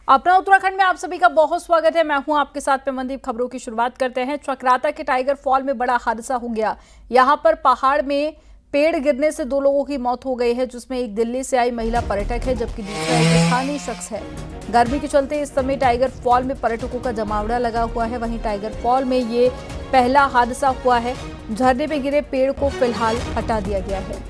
अपना उत्तराखंड में आप सभी का बहुत स्वागत है। मैं हूं आपके साथ पेमनदीप। खबरों की शुरुआत करते हैं। चक्राता के टाइगर फॉल में बड़ा हादसा हो गया। यहां पर पहाड़ में पेड़ गिरने से 2 लोगों की मौत हो गई है, जिसमें एक दिल्ली से आई महिला पर्यटक है जबकि दूसरा एक स्थानीय शख्स है। गर्मी के चलते इस समय टाइगर फॉल में पर्यटकों का जमावड़ा लगा हुआ है। वहीं टाइगर फॉल में ये पहला हादसा हुआ है। झरने में गिरे पेड़ को फिलहाल हटा दिया गया है।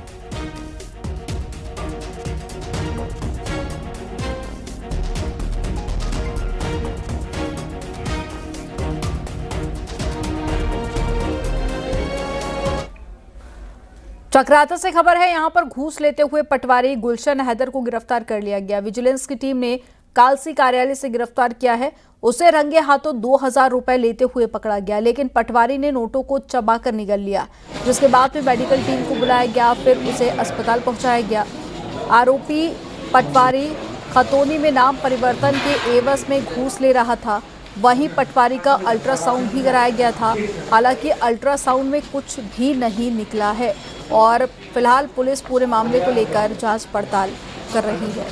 चक्राता से खबर है। यहां पर घूस लेते हुए पटवारी गुलशन हैदर को गिरफ्तार कर लिया गया। विजिलेंस की टीम ने कालसी कार्यालय से गिरफ्तार किया है। उसे रंगे हाथों 2000 रुपए लेते हुए पकड़ा गया, लेकिन पटवारी ने नोटों को चबाकर निगल लिया, जिसके बाद में मेडिकल टीम को बुलाया गया, फिर उसे अस्पताल पहुंचाया गया। आरोपी पटवारी खतौनी में नाम परिवर्तन के एवज में घूस ले रहा था। वहीं पटवारी का अल्ट्रासाउंड भी कराया गया था। हालांकि अल्ट्रासाउंड में कुछ भी नहीं निकला है और फिलहाल पुलिस पूरे मामले को लेकर जांच पड़ताल कर रही है।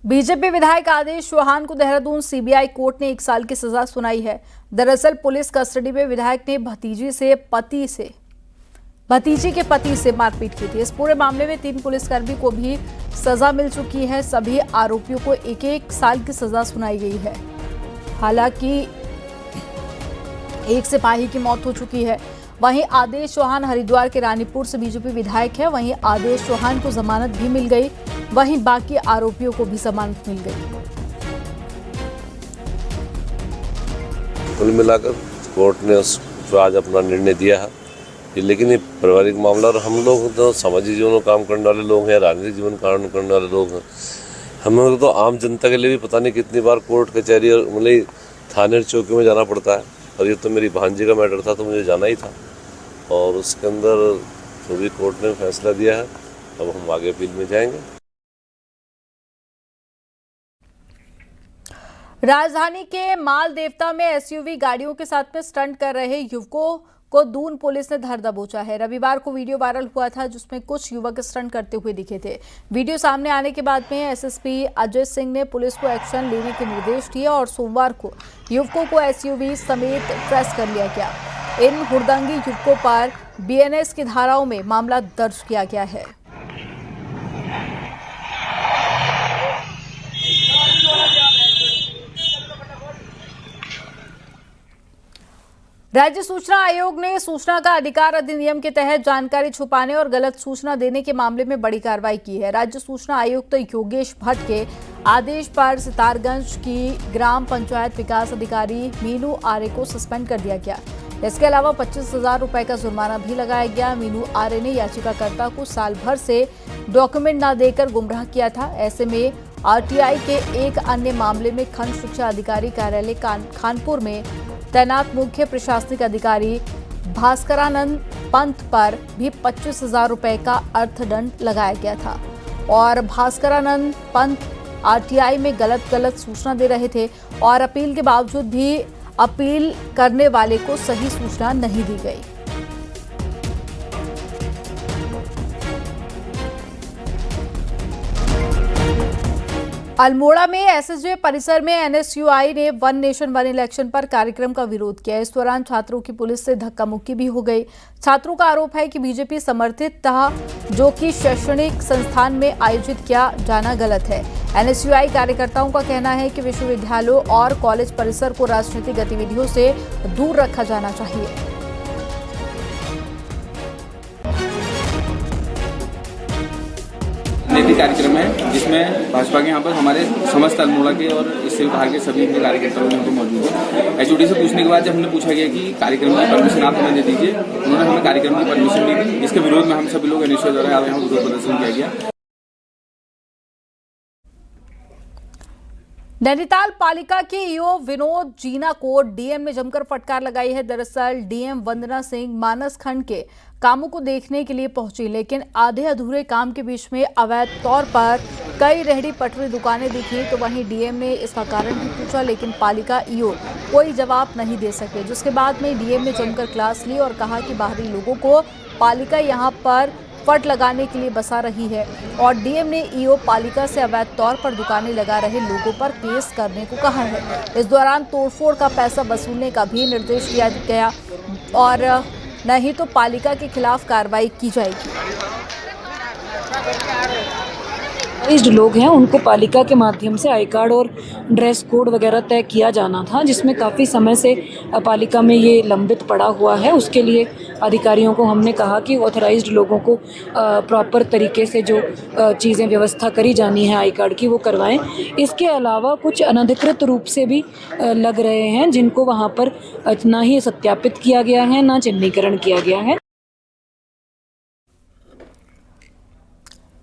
बीजेपी विधायक आदेश चौहान को देहरादून सीबीआई कोर्ट ने 1 साल की सजा सुनाई है। दरअसल पुलिस कस्टडी में विधायक ने भतीजी के पति से मारपीट की थी। इस पूरे मामले में 3 पुलिसकर्मी को भी सजा मिल चुकी है। सभी आरोपियों को 1-1 साल की सजा सुनाई गई है। हालांकि एक सिपाही की मौत हो चुकी है। वहीं आदेश चौहान हरिद्वार के रानीपुर से बीजेपी विधायक है। वहीं आदेश चौहान को जमानत भी मिल गई। वहीं बाकी आरोपियों को भी जमानत मिल गई। कुल मिलाकर कोर्ट ने आज अपना निर्णय दिया है। लेकिन ये पारिवारिक मामला, और हम लोग तो सामाजिक जीवन में काम करने वाले लोग हैं, राजनीतिक जीवन में काम करने वाले लोग हैं। हम लोग तो आम जनता के लिए भी पता नहीं कितनी बार कोर्ट कचहरी और मतलब थाने चौकी में जाना पड़ता है। और ये तो मेरी भांजी का मैटर था, तो मुझे जाना ही था। और उसके अंदर जो भी कोर्ट ने फैसला दिया है, अब हम आगे अपील में जाएंगे। राजधानी के माल देवता में एसयूवी गाड़ियों के साथ में स्टंट कर रहे युवकों को दून पुलिस ने धर दबोचा है। रविवार को वीडियो वायरल हुआ था, जिसमें कुछ युवक स्टंट करते हुए दिखे थे। वीडियो सामने आने के बाद में एसएसपी अजय सिंह ने पुलिस को एक्शन लेने के निर्देश दिए और सोमवार को युवकों को एसयूवी समेत ट्रेस कर लिया गया। इन हुड़दंगी युवकों पर बीएनएस की धाराओं में मामला दर्ज किया गया है। राज्य सूचना आयोग ने सूचना का अधिकार अधिनियम के तहत जानकारी छुपाने और गलत सूचना देने के मामले में बड़ी कार्रवाई की है। राज्य सूचना आयुक्त योगेश भट्ट के आदेश पर सितारगंज की ग्राम पंचायत विकास अधिकारी मीनू आर्य को सस्पेंड कर दिया गया। इसके अलावा 25,000 रुपए का जुर्माना भी लगाया गया। मीनू आर्य ने याचिकाकर्ता को साल भर से डॉक्यूमेंट न देकर गुमराह किया था। ऐसे में आरटीआई के एक अन्य मामले में खंड शिक्षा अधिकारी कार्यालय खानपुर में तैनात मुख्य प्रशासनिक अधिकारी भास्करानंद पंत पर भी 25,000 रुपए का अर्थदंड लगाया गया था। और भास्करानंद पंत आरटीआई में गलत सूचना दे रहे थे और अपील के बावजूद भी अपील करने वाले को सही सूचना नहीं दी गई। अल्मोड़ा में एसएसजे परिसर में एनएसयूआई ने वन नेशन वन इलेक्शन पर कार्यक्रम का विरोध किया। इस दौरान छात्रों की पुलिस से धक्का मुक्की भी हो गई। छात्रों का आरोप है कि बीजेपी समर्थित था, जो कि शैक्षणिक संस्थान में आयोजित किया जाना गलत है। एनएसयूआई कार्यकर्ताओं का कहना है कि विश्वविद्यालयों और कॉलेज परिसर को राजनीतिक गतिविधियों से दूर रखा जाना चाहिए। नेत्री कार्यक्रम है, जिसमें भाजपा के यहाँ पर हमारे समस्त अल्मोड़ा के और इससे बाहर के सभी कार्यकर्ता लोग यहाँ पर मौजूद हैं। एचओडी से पूछने के बाद जब हमने पूछा गया कि कार्यक्रम की परमिशन आप हमें दे दीजिए, उन्होंने हमें कार्यक्रम की परमिशन दी थी, जिसके विरोध में हम सभी लोग एनएसयूआई द्वारा यहाँ विरोध प्रदर्शन किया गया। नैनीताल पालिका के ईओ विनोद जीना को डीएम ने जमकर फटकार लगाई है। दरअसल डीएम वंदना सिंह मानस खंड के कामों को देखने के लिए पहुंची, लेकिन आधे अधूरे काम के बीच में अवैध तौर पर कई रेहड़ी पटरी दुकानें दिखी। तो वहीं डीएम ने इसका कारण भी पूछा, लेकिन पालिका ईओ कोई जवाब नहीं दे सके, जिसके बाद में डीएम ने जमकर क्लास ली और कहा कि बाहरी लोगों को पालिका यहां पर फट लगाने के लिए बसा रही है और डीएम ने ईओ पालिका से अवैध तौर पर दुकानें लगा रहे लोगों पर केस करने को कहा है। इस दौरान तोड़फोड़ का पैसा वसूलने का भी निर्देश दिया गया और नहीं तो पालिका के खिलाफ कार्रवाई की जाएगी। लोग हैं उनको पालिका के माध्यम से आई कार्ड और ड्रेस कोड वगैरह तय किया जाना था, जिसमें काफ़ी समय से पालिका में ये लंबित पड़ा हुआ है। उसके लिए अधिकारियों को हमने कहा कि ऑथराइज्ड लोगों को प्रॉपर तरीके से जो चीज़ें व्यवस्था करी जानी है आई कार्ड की वो करवाएं। इसके अलावा कुछ अनधिकृत रूप से भी लग रहे हैं, जिनको वहाँ पर ना ही सत्यापित किया गया है ना चिन्हीकरण किया गया है।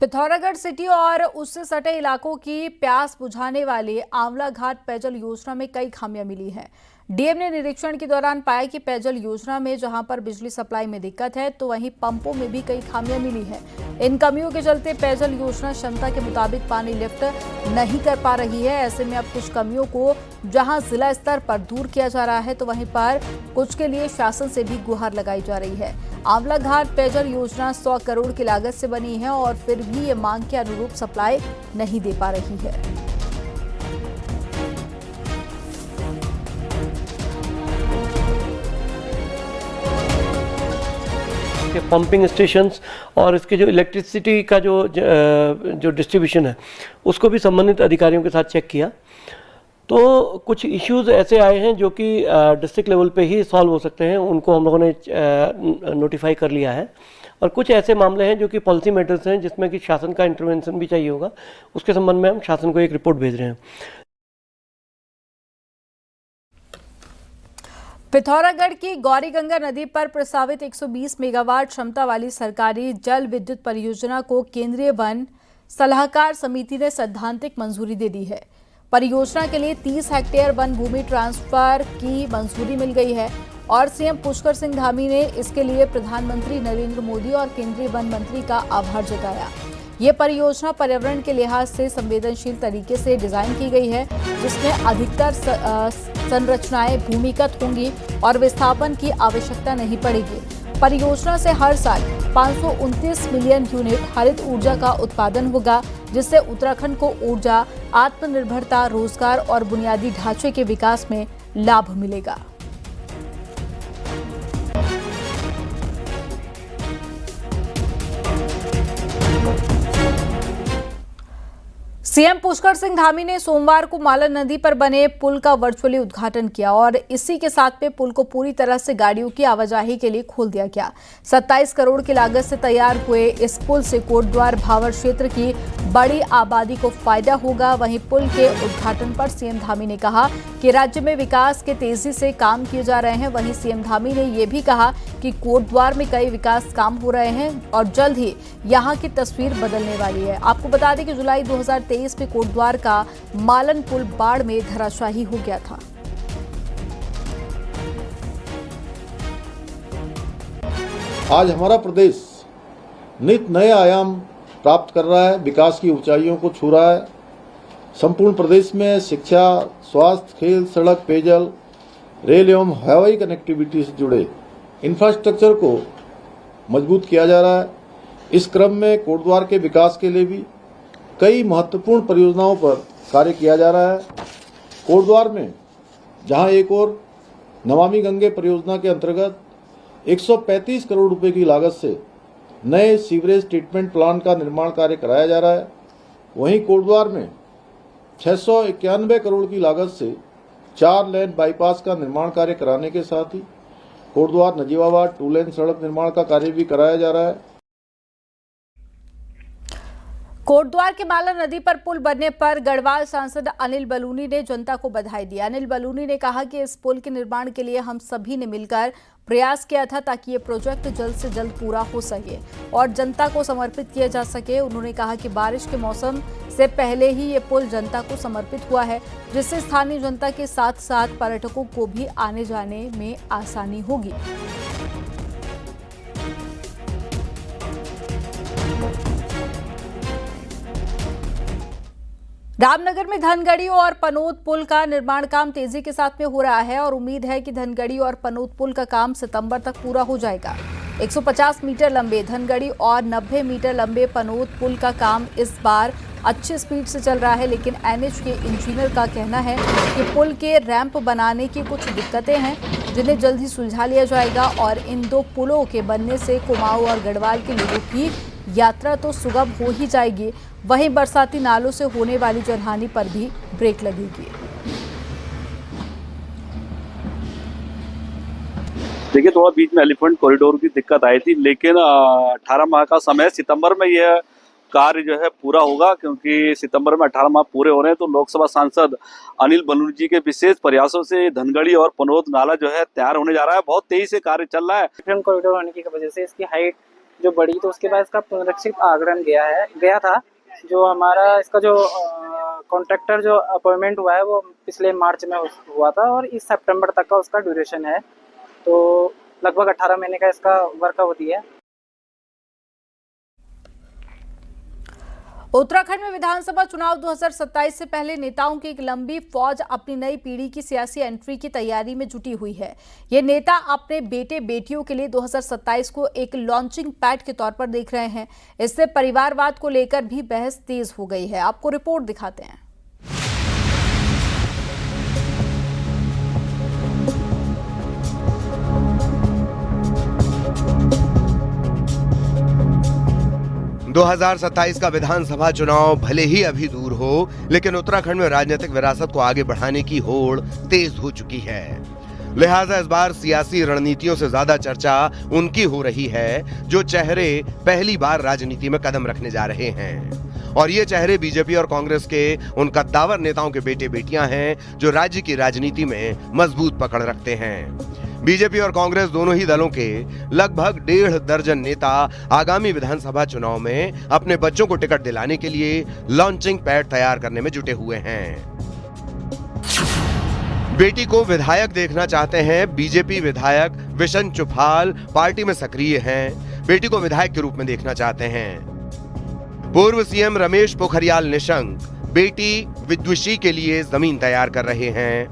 पिथौरागढ़ सिटी और उससे सटे इलाकों की प्यास बुझाने वाली आंवला घाट पेयजल योजना में कई खामियां मिली हैं। डीएम ने निरीक्षण के दौरान पाया कि पेयजल योजना में जहां पर बिजली सप्लाई में दिक्कत है, तो वहीं पंपों में भी कई खामियां मिली हैं। इन कमियों के चलते पेयजल योजना क्षमता के मुताबिक पानी लिफ्ट नहीं कर पा रही है। ऐसे में अब कुछ कमियों को जहां जिला स्तर पर दूर किया जा रहा है, तो वहीं पर कुछ के लिए शासन से भी गुहार लगाई जा रही है। आंवला घाट पेयजल योजना 100 करोड़ की लागत से बनी है और फिर भी ये मांग के अनुरूप सप्लाई नहीं दे पा रही है। पंपिंग स्टेशंस और इसके जो इलेक्ट्रिसिटी का जो डिस्ट्रीब्यूशन है उसको भी संबंधित अधिकारियों के साथ चेक किया, तो कुछ इश्यूज ऐसे आए हैं जो कि डिस्ट्रिक्ट लेवल पे ही सॉल्व हो सकते हैं, उनको हम लोगों ने नोटिफाई कर लिया है। और कुछ ऐसे मामले हैं जो कि पॉलिसी मैटर्स हैं जिसमें कि शासन का इंटरवेंशन भी चाहिए होगा, उसके संबंध में हम शासन को एक रिपोर्ट भेज रहे हैं। पिथौरागढ़ की गौरीगंगा नदी पर प्रस्तावित 120 मेगावाट क्षमता वाली सरकारी जल विद्युत परियोजना को केंद्रीय वन सलाहकार समिति ने सैद्धांतिक मंजूरी दे दी है। परियोजना के लिए 30 हेक्टेयर वन भूमि ट्रांसफर की मंजूरी मिल गई है और सीएम पुष्कर सिंह धामी ने इसके लिए प्रधानमंत्री नरेंद्र मोदी और केंद्रीय वन मंत्री का आभार जताया। ये परियोजना पर्यावरण के लिहाज से संवेदनशील तरीके से डिजाइन की गई है, जिसमें अधिकतर संरचनाएं भूमिगत होंगी और विस्थापन की आवश्यकता नहीं पड़ेगी। परियोजना से हर साल 529 मिलियन यूनिट हरित ऊर्जा का उत्पादन होगा, जिससे उत्तराखंड को ऊर्जा, आत्मनिर्भरता, रोजगार और बुनियादी ढांचे के विकास में लाभ मिलेगा। सीएम पुष्कर सिंह धामी ने सोमवार को मालन नदी पर बने पुल का वर्चुअली उद्घाटन किया और इसी के साथ में पुल को पूरी तरह से गाड़ियों की आवाजाही के लिए खोल दिया गया। 27 करोड़ की लागत से तैयार हुए इस पुल से कोटद्वार भावर क्षेत्र की बड़ी आबादी को फायदा होगा। वहीं पुल के उद्घाटन पर सीएम धामी ने कहा कि राज्य में विकास के तेजी से काम किए जा रहे हैं। वहीं सीएम धामी ने यह भी कहा कि कोटद्वार में कई विकास काम हो रहे हैं और जल्द ही यहां की तस्वीर बदलने वाली है। आपको बता दें कि जुलाई 2023 में कोटद्वार का मालन पुल बाढ़ में धराशायी हो गया था। आज हमारा प्रदेश नित नए आयाम प्राप्त कर रहा है, विकास की ऊंचाइयों को छू रहा है। संपूर्ण प्रदेश में शिक्षा, स्वास्थ्य, खेल, सड़क, पेयजल, रेल एवं हवाई कनेक्टिविटी से जुड़े इंफ्रास्ट्रक्चर को मजबूत किया जा रहा है। इस क्रम में कोटद्वार के विकास के लिए भी कई महत्वपूर्ण परियोजनाओं पर कार्य किया जा रहा है। कोटद्वार में जहां एक और नमामि गंगे परियोजना के अंतर्गत 135 करोड़ रुपए की लागत से नए सीवरेज ट्रीटमेंट प्लांट का निर्माण कार्य कराया जा रहा है, वहीं कोटद्वार में 691 करोड़ की लागत से 4 लेन बाईपास का निर्माण कार्य कराने के साथ ही कोटद्वार नजीबाबाद 2 लेन सड़क निर्माण का कार्य भी कराया जा रहा है। कोटद्वार के माला नदी पर पुल बनने पर गढ़वाल सांसद अनिल बलूनी ने जनता को बधाई दी। अनिल बलूनी ने कहा कि इस पुल के निर्माण के लिए हम सभी ने मिलकर प्रयास किया था ताकि ये प्रोजेक्ट जल्द से जल्द पूरा हो सके और जनता को समर्पित किया जा सके। उन्होंने कहा कि बारिश के मौसम से पहले ही ये पुल जनता को समर्पित हुआ है, जिससे स्थानीय जनता के साथ साथ पर्यटकों को भी आने जाने में आसानी होगी। रामनगर में धनगढ़ी और पनोत पुल का निर्माण काम तेजी के साथ में हो रहा है और उम्मीद है कि धनगढ़ी और पनोत पुल का काम सितंबर तक पूरा हो जाएगा। 150 मीटर लंबे धनगढ़ी और 90 मीटर लंबे पनोत पुल का काम इस बार अच्छी स्पीड से चल रहा है, लेकिन एनएच के इंजीनियर का कहना है कि पुल के रैंप बनाने की कुछ दिक्कतें हैं, जिन्हें जल्द ही सुलझा लिया जाएगा और इन दो पुलों के बनने से कुमाऊं और गढ़वाल के लोगों की यात्रा तो सुगम हो ही जाएगी, वहीं बरसाती नालों से होने वाली जनहानि पर भी ब्रेक लगेगी। देखिए, थोड़ा बीच में एलिफेंट कॉरिडोर की दिक्कत आई थी, लेकिन 18 माह का समय, सितंबर में यह कार्य जो है पूरा होगा, क्योंकि सितंबर में 18 माह पूरे हो रहे हैं। तो लोकसभा सांसद अनिल बलूनी जी के विशेष प्रयासों से धनगढ़ी और पनोत नाला जो है तैयार होने जा रहा है। बहुत तेजी से कार्य चल रहा है। एलिफेंट कॉरिडोर होने की वजह से इसकी हाइट जो बढ़ी, तो उसके बाद इसका पुनरीक्षित आगरण गया था। जो हमारा इसका जो कॉन्ट्रैक्टर जो अपॉइंटमेंट हुआ है वो पिछले मार्च में हुआ था और इस सितंबर तक का उसका ड्यूरेशन है, तो लगभग 18 महीने का इसका वर्क अवधि है। उत्तराखंड में विधानसभा चुनाव 2027 से पहले नेताओं की एक लंबी फौज अपनी नई पीढ़ी की सियासी एंट्री की तैयारी में जुटी हुई है। ये नेता अपने बेटे बेटियों के लिए 2027 को एक लॉन्चिंग पैड के तौर पर देख रहे हैं। इससे परिवारवाद को लेकर भी बहस तेज हो गई है। आपको रिपोर्ट दिखाते हैं। दो 2027 का विधानसभा चुनाव भले ही अभी दूर हो, लेकिन उत्तराखंड में राजनीतिक विरासत को आगे बढ़ाने की होड़ तेज हो चुकी है। लिहाजा इस बार सियासी रणनीतियों से ज्यादा चर्चा उनकी हो रही है जो चेहरे पहली बार राजनीति में कदम रखने जा रहे हैं। और ये चेहरे बीजेपी और कांग्रेस के उन कद्दावर नेताओं के बेटे बेटियां हैं जो राज्य की राजनीति में मजबूत पकड़ रखते हैं। बीजेपी और कांग्रेस दोनों ही दलों के लगभग 1.5 दर्जन नेता आगामी विधानसभा चुनाव में अपने बच्चों को टिकट दिलाने के लिए लॉन्चिंग पैड तैयार करने में जुटे हुए हैं। बेटी को विधायक देखना चाहते हैं। बीजेपी विधायक विशन चुफाल पार्टी में सक्रिय हैं। बेटी को विधायक के रूप में देखना चाहते हैं। पूर्व सीएम रमेश पोखरियाल निशंक बेटी विद्विषी के लिए जमीन तैयार कर रहे हैं।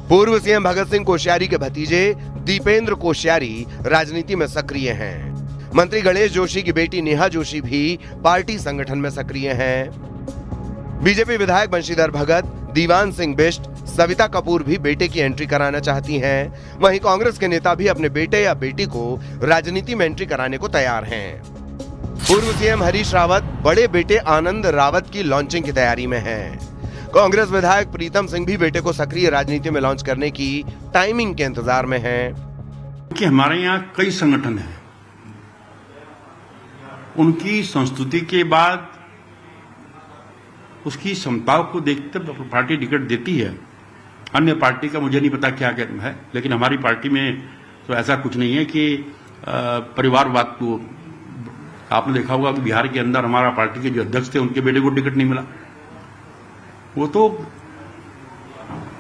पूर्व सीएम भगत सिंह कोश्यारी के भतीजे दीपेंद्र कोश्यारी राजनीति में सक्रिय हैं। मंत्री गणेश जोशी की बेटी नेहा जोशी भी पार्टी संगठन में सक्रिय हैं। बीजेपी विधायक बंशीधर भगत, दीवान सिंह बिष्ट, सविता कपूर भी बेटे की एंट्री कराना चाहती हैं। वहीं कांग्रेस के नेता भी अपने बेटे या बेटी को राजनीति में एंट्री कराने को तैयार हैं। पूर्व सीएम हरीश रावत बड़े बेटे आनंद रावत की लॉन्चिंग की तैयारी में हैं। कांग्रेस विधायक प्रीतम सिंह भी बेटे को सक्रिय राजनीति में लॉन्च करने की टाइमिंग के इंतजार में हैं। कि हमारे यहाँ कई संगठन हैं, उनकी संस्तुति के बाद उसकी क्षमताओं को देखते पार्टी टिकट देती है। अन्य पार्टी का मुझे नहीं पता क्या कहना है, लेकिन हमारी पार्टी में तो ऐसा कुछ नहीं है कि परिवारवाद को। आपने देखा होगा कि बिहार के अंदर हमारा पार्टी के जो अध्यक्ष थे उनके बेटे को टिकट नहीं मिला। वो तो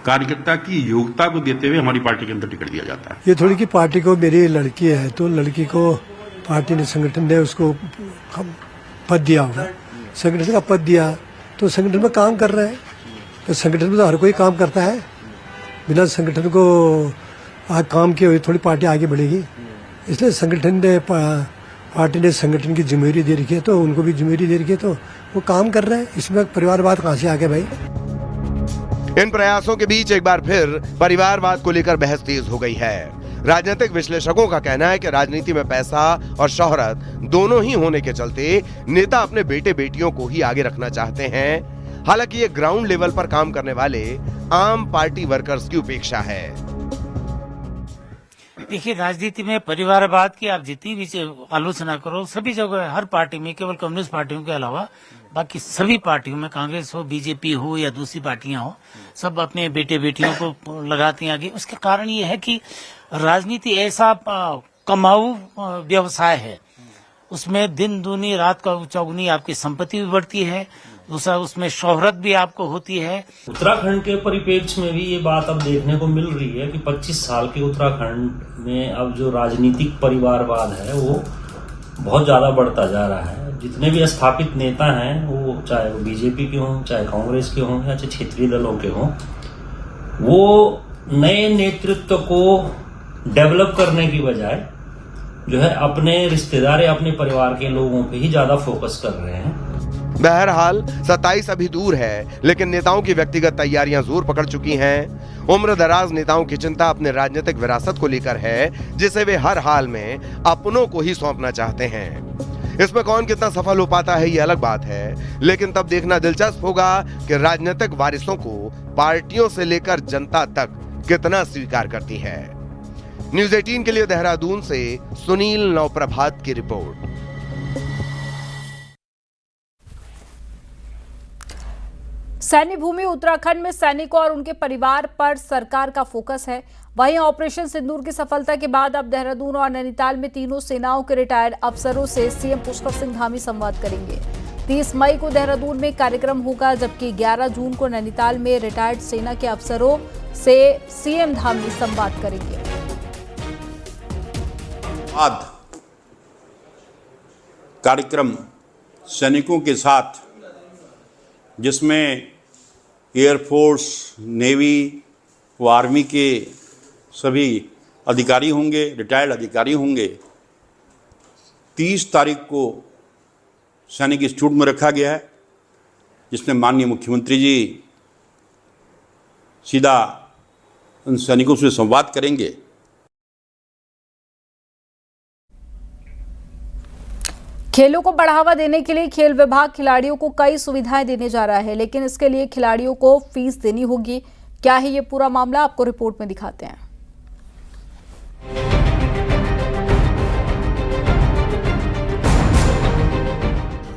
कार्यकर्ता की योग्यता को देते हुए हमारी पार्टी के अंदर टिकट दिया जाता है। ये थोड़ी की पार्टी को मेरी लड़की है तो लड़की को पार्टी ने संगठन ने उसको पद दिया होगा, संगठन का पद दिया तो संगठन में काम कर रहा है। तो संगठन में तो हर कोई काम करता है, बिना संगठन को काम किए हुए थोड़ी पार्टी आगे बढ़ेगी। इसलिए संगठन ने पार्टी ने संगठन की जिम्मेदारी दे रखी है तो उनको भी जिम्मेदारी दे रखी है, तो वो काम कर रहे हैं। इसमें परिवारवाद कहां से आ गया भाई? इन प्रयासों के बीच एक बार फिर परिवारवाद को लेकर बहस तेज हो गई है। राजनीतिक विश्लेषकों का कहना है कि राजनीति में पैसा और शोहरत दोनों ही होने के चलते नेता अपने बेटे बेटियों को ही आगे रखना चाहते हैं। हालांकि ये ग्राउंड लेवल पर काम करने वाले आम पार्टी वर्कर्स की उपेक्षा है। देखिए, राजनीति में परिवारवाद की आप जितनी भी आलोचना करो, सभी जगह हर पार्टी में, केवल कम्युनिस्ट पार्टियों के अलावा बाकी सभी पार्टियों में, कांग्रेस हो, बीजेपी हो या दूसरी पार्टियां हो, सब अपने बेटे बेटियों को लगाती हैं आगे। उसके कारण ये है कि राजनीति ऐसा कमाऊ व्यवसाय है, उसमें दिन दूनी रात का चौगुनी आपकी संपत्ति भी बढ़ती है, दूसरा उसमें शोहरत भी आपको होती है। उत्तराखंड के परिप्रेक्ष्य में भी ये बात अब देखने को मिल रही है कि 25 साल के उत्तराखंड में अब जो राजनीतिक परिवारवाद है वो बहुत ज्यादा बढ़ता जा रहा है। जितने भी स्थापित नेता हैं, वो चाहे वो बीजेपी के हों, चाहे कांग्रेस के हों या चाहे क्षेत्रीय दलों के हों, वो नए नेतृत्व को डेवलप करने की बजाय जो है अपने रिश्तेदार या अपने परिवार के लोगों पे ही ज्यादा फोकस कर रहे हैं। बहरहाल 27 अभी दूर है, लेकिन नेताओं की व्यक्तिगत तैयारियां जोर पकड़ चुकी हैं। उम्र दराज नेताओं की चिंता अपने राजनीतिक विरासत को लेकर है, जिसे वे हर हाल में अपनों को ही सौंपना चाहते हैं। इसमें कौन कितना सफल हो पाता है ये अलग बात है, लेकिन तब देखना दिलचस्प होगा कि राजनीतिक वारिसों को पार्टियों से लेकर जनता तक कितना स्वीकार करती है। न्यूज़ 18 के लिए देहरादून से सुनील नवप्रभात की रिपोर्ट। सैन्य भूमि उत्तराखंड में सैनिकों और उनके परिवार पर सरकार का फोकस है। वहीं ऑपरेशन सिंदूर की सफलता के बाद अब देहरादून और नैनीताल में तीनों सेनाओं के रिटायर्ड अफसरों से सीएम पुष्कर सिंह धामी संवाद करेंगे। 30 मई को देहरादून में कार्यक्रम होगा, जबकि 11 जून को नैनीताल में रिटायर्ड सेना के अफसरों से सीएम धामी संवाद करेंगे। आज कार्यक्रम सैनिकों के साथ, जिसमें एयरफोर्स, नेवी व आर्मी के सभी अधिकारी होंगे, रिटायर्ड अधिकारी होंगे। 30 तारीख को सैनिक इंस्टीट्यूट में रखा गया है, जिसमें माननीय मुख्यमंत्री जी सीधा उन सैनिकों से संवाद करेंगे। खेलों को बढ़ावा देने के लिए खेल विभाग खिलाड़ियों को कई सुविधाएं देने जा रहा है, लेकिन इसके लिए खिलाड़ियों को फीस देनी होगी। क्या है ये पूरा मामला, आपको रिपोर्ट में दिखाते हैं।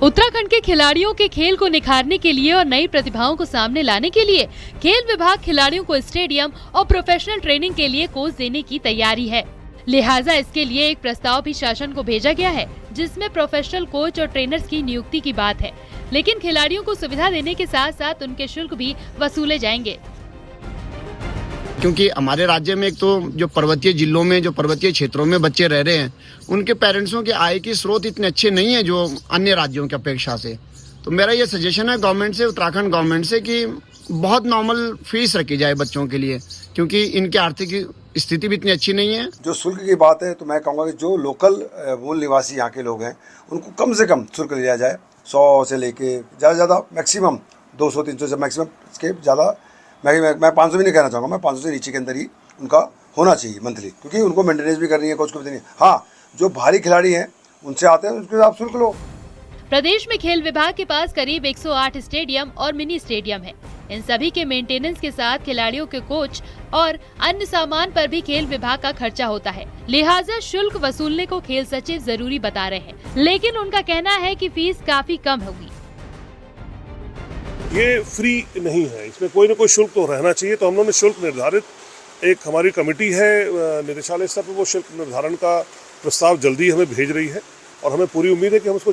उत्तराखंड के खिलाड़ियों के खेल को निखारने के लिए और नई प्रतिभाओं को सामने लाने के लिए खेल विभाग खिलाड़ियों को स्टेडियम और प्रोफेशनल ट्रेनिंग के लिए कोच देने की तैयारी है। लिहाजा इसके लिए एक प्रस्ताव भी शासन को भेजा गया है, जिसमें प्रोफेशनल कोच और ट्रेनर्स की नियुक्ति की बात है। लेकिन खिलाड़ियों को सुविधा देने के साथ साथ उनके शुल्क भी वसूले जाएंगे। क्योंकि हमारे राज्य में एक तो जो पर्वतीय जिलों में, जो पर्वतीय क्षेत्रों में बच्चे रह रहे हैं, उनके पेरेंट्सों के आय के स्रोत इतने अच्छे नहीं है जो अन्य राज्यों की अपेक्षा से। तो मेरा ये सजेशन है गवर्नमेंट से, उत्तराखंड गवर्नमेंट से, कि बहुत नॉर्मल फीस रखी जाए बच्चों के लिए, क्योंकि इनकी आर्थिक स्थिति भी इतनी अच्छी नहीं है। जो शुल्क की बात है, तो मैं कहूँगा कि जो लोकल मूल निवासी यहाँ के लोग हैं, उनको कम से कम शुल्क लिया जाए। 100 से लेके ज़्यादा से ज़्यादा मैक्सिमम 200-300 से मैक्सिमम, इसके ज़्यादा मैं 500 भी नहीं कहना चाहूँगा। मैं 500 से नीचे के अंदर ही उनका होना चाहिए मंथली, क्योंकि उनको मेंटेनेंस भी करनी है, कोच को भी देनी है। हाँ, जो भारी खिलाड़ी हैं उनसे आते हैं, उसके आप शुल्क लो। प्रदेश में खेल विभाग के पास करीब 108 स्टेडियम और मिनी स्टेडियम है। इन सभी के मेंटेनेंस के साथ खिलाड़ियों के कोच और अन्य सामान पर भी खेल विभाग का खर्चा होता है। लिहाजा शुल्क वसूलने को खेल सचिव जरूरी बता रहे हैं, लेकिन उनका कहना है कि फीस काफी कम होगी। ये फ्री नहीं है, इसमें कोई न कोई शुल्क तो रहना चाहिए। तो हम लोगों ने शुल्क निर्धारित, एक हमारी कमेटी है निदेशालय स्तर पर, वो शुल्क निर्धारण का प्रस्ताव जल्दी हमें भेज रही है और हमें पूरी उम्मीद है कि हम उसको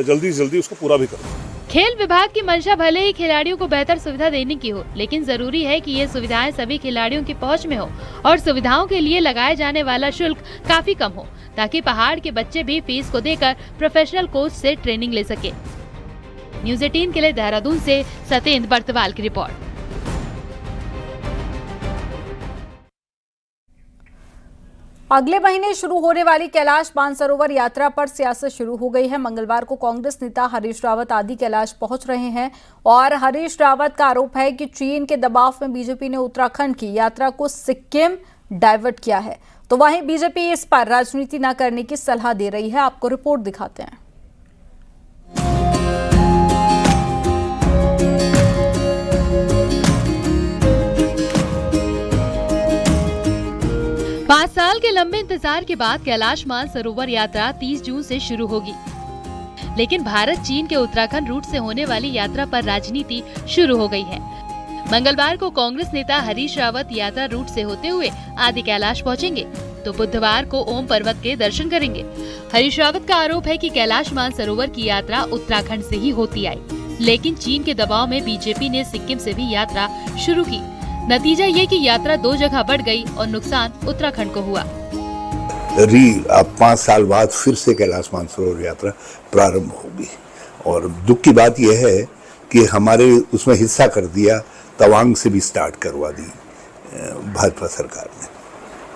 जल्दी उसको पूरा भी करेंगे। खेल विभाग की मंशा भले ही खिलाड़ियों को बेहतर सुविधा देने की हो, लेकिन जरूरी है कि ये सुविधाएं सभी खिलाड़ियों की पहुंच में हो और सुविधाओं के लिए लगाए जाने वाला शुल्क काफी कम हो, ताकि पहाड़ के बच्चे भी फीस को देकर प्रोफेशनल कोच से ट्रेनिंग ले सके। न्यूज़ 18 के लिए देहरादून से सतेंद्र बर्तवाल की रिपोर्ट। अगले महीने शुरू होने वाली कैलाश मानसरोवर यात्रा पर सियासत शुरू हो गई है। मंगलवार को कांग्रेस नेता हरीश रावत आदि कैलाश पहुंच रहे हैं और हरीश रावत का आरोप है कि चीन के दबाव में बीजेपी ने उत्तराखंड की यात्रा को सिक्किम डाइवर्ट किया है। तो वहीं बीजेपी इस पर राजनीति न करने की सलाह दे रही है। आपको रिपोर्ट दिखाते हैं। 5 साल के लंबे इंतजार के बाद कैलाश मानसरोवर यात्रा 30 जून से शुरू होगी। लेकिन भारत चीन के उत्तराखंड रूट से होने वाली यात्रा पर राजनीति शुरू हो गई है। मंगलवार को कांग्रेस नेता हरीश रावत यात्रा रूट से होते हुए आदि कैलाश पहुंचेंगे, तो बुधवार को ओम पर्वत के दर्शन करेंगे। हरीश रावत का आरोप है कि कैलाश मानसरोवर की यात्रा उत्तराखंड से ही होती आई, लेकिन चीन के दबाव में बीजेपी ने सिक्किम से भी यात्रा शुरू की। नतीजा ये कि यात्रा 2 जगह बढ़ गई और नुकसान उत्तराखंड को हुआ। अब 5 साल बाद फिर से कैलाश मानसरोवर यात्रा प्रारंभ होगी और दुख की बात यह है कि हमारे उसमें हिस्सा कर दिया, तवांग से भी स्टार्ट करवा दी भाजपा सरकार ने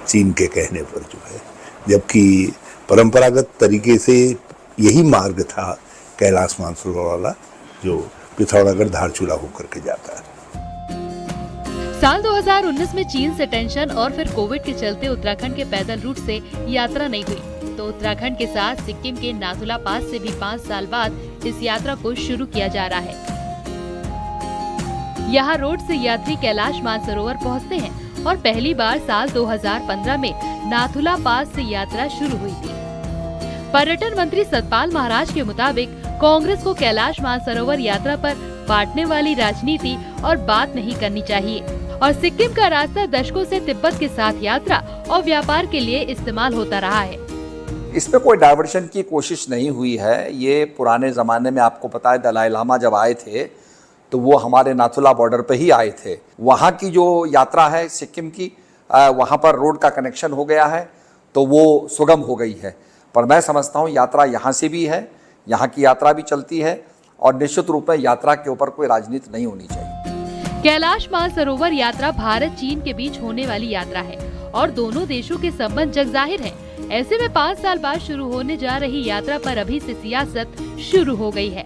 चीन के कहने पर जो है, जबकि परंपरागत तरीके से यही मार्ग था कैलाश मानसरोवर वाला जो पिथौरागढ़ धारचूला होकर के जाता है। साल 2019 में चीन से टेंशन और फिर कोविड के चलते उत्तराखंड के पैदल रूट से यात्रा नहीं हुई, तो उत्तराखंड के साथ सिक्किम के नाथुला पास से भी 5 साल बाद इस यात्रा को शुरू किया जा रहा है। यहाँ रोड से यात्री कैलाश मानसरोवर पहुँचते हैं और पहली बार साल 2015 में नाथुला पास से यात्रा शुरू हुई थी। पर्यटन मंत्री सतपाल महाराज के मुताबिक कांग्रेस को कैलाश मानसरोवर यात्रा पर बांटने वाली राजनीति और बात नहीं करनी चाहिए और सिक्किम का रास्ता दशकों से तिब्बत के साथ यात्रा और व्यापार के लिए इस्तेमाल होता रहा है। इसमें कोई डाइवर्शन की कोशिश नहीं हुई है। ये पुराने ज़माने में आपको पता है दलाई लामा जब आए थे तो वो हमारे नाथुला बॉर्डर पे ही आए थे। वहाँ की जो यात्रा है सिक्किम की, वहाँ पर रोड का कनेक्शन हो गया है तो वो सुगम हो गई है। पर मैं समझता हूँ यात्रा यहाँ से भी है, यहाँ की यात्रा भी चलती है और निश्चित रूप में यात्रा के ऊपर कोई राजनीति नहीं होनी चाहिए। कैलाश मानसरोवर यात्रा भारत चीन के बीच होने वाली यात्रा है और दोनों देशों के संबंध जगजाहिर हैं। ऐसे में 5 साल बाद शुरू होने जा रही यात्रा पर अभी से सियासत शुरू हो गई है।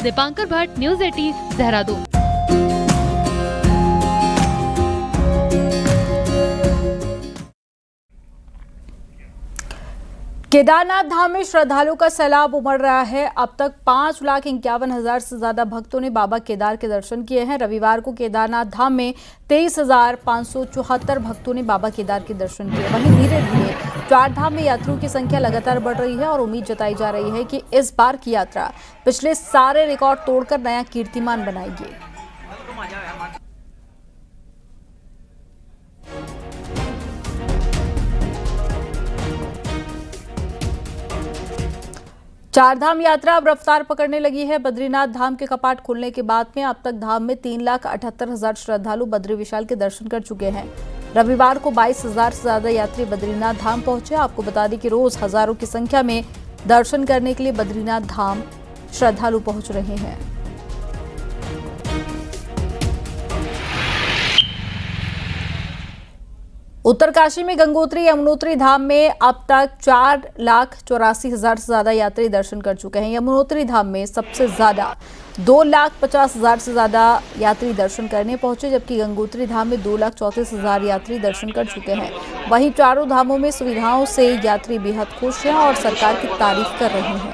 दीपांकर भट्ट, न्यूज़ 18, देहरादून। केदारनाथ धाम में श्रद्धालुओं का सैलाब उमड़ रहा है। अब तक 5,51,000 से ज्यादा भक्तों ने बाबा केदार के दर्शन किए हैं। रविवार को केदारनाथ धाम में 23,574 भक्तों ने बाबा केदार के दर्शन किए। वहीं धीरे धीरे चार धाम में यात्रियों की संख्या लगातार बढ़ रही है और उम्मीद जताई जा रही है कि इस बार की यात्रा पिछले सारे रिकॉर्ड तोड़कर नया कीर्तिमान बनाएगी। चार धाम यात्रा अब रफ्तार पकड़ने लगी है। बद्रीनाथ धाम के कपाट खुलने के बाद में अब तक धाम में 3,78,000 श्रद्धालु बद्री विशाल के दर्शन कर चुके हैं। रविवार को 22,000 से ज्यादा यात्री बद्रीनाथ धाम पहुंचे। आपको बता दें कि रोज हजारों की संख्या में दर्शन करने के लिए बद्रीनाथ धाम श्रद्धालु पहुंच रहे हैं। उत्तरकाशी में गंगोत्री यमुनोत्री धाम में अब तक 4,84,000 से ज्यादा यात्री दर्शन कर चुके हैं। यमुनोत्री धाम में सबसे ज्यादा 2,50,000 से ज्यादा यात्री दर्शन करने पहुंचे, जबकि गंगोत्री धाम में 2,34,000 यात्री दर्शन कर चुके हैं। वहीं चारों धामों में सुविधाओं से यात्री बेहद खुश हैं और सरकार की तारीफ कर रहे हैं।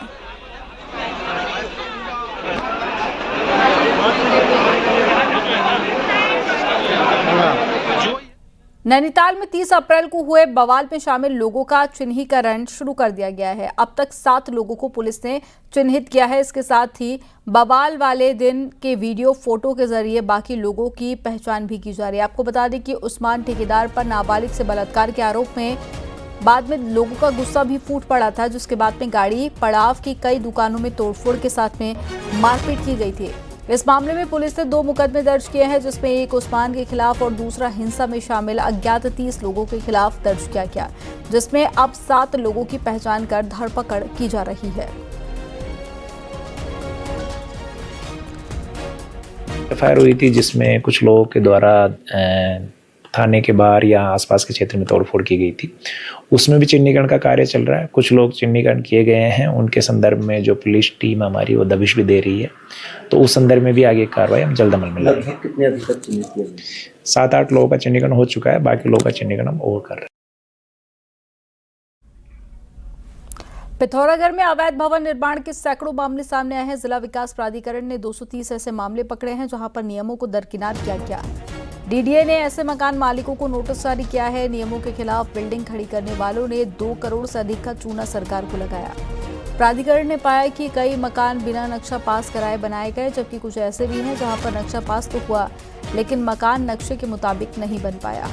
नैनीताल में 30 अप्रैल को हुए बवाल में शामिल लोगों का चिन्हीकरण शुरू कर दिया गया है। अब तक 7 लोगों को पुलिस ने चिन्हित किया है। इसके साथ ही बवाल वाले दिन के वीडियो फोटो के जरिए बाकी लोगों की पहचान भी की जा रही है। आपको बता दें कि उस्मान ठेकेदार पर नाबालिग से बलात्कार के आरोप में बाद में लोगों का गुस्सा भी फूट पड़ा था, जिसके बाद में गाड़ी पड़ाव की कई दुकानों में तोड़फोड़ के साथ में मारपीट की गई थी। इस मामले में पुलिस ने 2 मुकदमे दर्ज किए हैं, जिसमें एक उस्मान के खिलाफ और दूसरा हिंसा में शामिल अज्ञात 30 लोगों के खिलाफ दर्ज किया गया, जिसमें अब 7 लोगों की पहचान कर धरपकड़ की जा रही है। एफआईआर हुई थी जिसमें कुछ लोगों के द्वारा थाने के बाहर या आसपास के क्षेत्र में तोड़फोड़ की गई थी। उसमें भी चिन्हीकरण का कार्य चल रहा है। कुछ लोग चिन्हीकरण किए गए हैं, उनके संदर्भ में जो पुलिस टीम हमारी वो दबिश भी दे रही है, तो उस संदर्भ में भी आगे कार्रवाई हम जल्द अमल में लाएंगे। कितने अभी तक चिन्हित किए गए? 7-8 लोगों का चिन्हीकरण हो चुका है, बाकी लोगों का चिन्हीकरण हम और कर रहे हैं। पिथौरागढ़ में अवैध भवन निर्माण के सैकड़ों मामले सामने आए हैं। जिला विकास प्राधिकरण ने 230 ऐसे मामले पकड़े हैं जहां पर नियमों को दरकिनार किया गया। डीडीए ने ऐसे मकान मालिकों को नोटिस जारी किया है। नियमों के खिलाफ बिल्डिंग खड़ी करने वालों ने 2 करोड़ से अधिक का चूना सरकार को लगाया। प्राधिकरण ने पाया कि कई मकान बिना नक्शा पास कराए बनाए गए, जबकि कुछ ऐसे भी हैं जहां पर नक्शा पास तो हुआ लेकिन मकान नक्शे के मुताबिक नहीं बन पाया।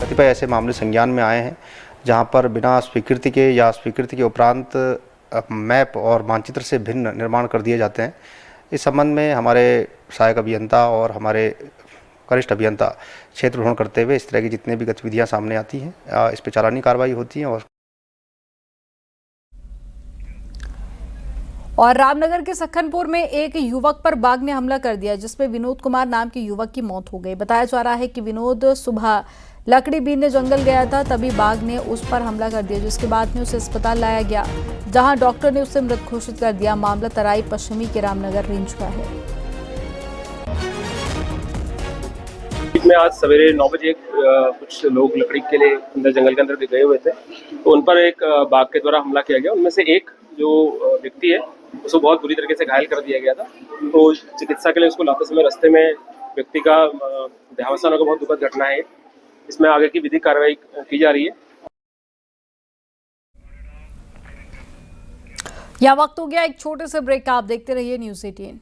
कतिपय ऐसे मामले संज्ञान में आए हैं जहां पर बिना स्वीकृति के या स्वीकृति के उपरांत मैप और मानचित्र से भिन्न निर्माण कर दिए जाते हैं। इस संबंध में हमारे सहायक अभियंता और हमारे वरिष्ठ अभियंता क्षेत्र भ्रमण करते हुए इस तरह की जितनी भी गतिविधियां सामने आती हैं इस पर चालानी कार्रवाई होती है। और रामनगर के सखनपुर में एक युवक पर बाघ ने हमला कर दिया, जिसमें विनोद कुमार नाम के युवक की मौत हो गई। बताया जा रहा है कि विनोद सुबह लकड़ी बीनने जंगल गया था, तभी बाघ ने उस पर हमला कर दिया, जिसके बाद में उसे अस्पताल लाया गया, जहां डॉक्टर ने उसे मृत घोषित कर दिया। मामला तराई पश्चिमी के रामनगर रेंज का है। में आज सवेरे 9 बजे कुछ लोग लकड़ी के लिए अंदर जंगल के अंदर गए हुए थे, तो उन पर एक बाघ के द्वारा हमला किया गया। उनमें से एक जो व्यक्ति है उसको बहुत बुरी तरीके से घायल कर दिया गया था, तो चिकित्सा के लिए उसको लाते समय रास्ते में व्यक्ति का देहावसान होकर बहुत दुखद घटना है। इसमें आगे की विधिक कार्रवाई की जा रही है। यह वक्त हो गया एक छोटे से ब्रेक का। आप देखते रहिए न्यूज़ 18।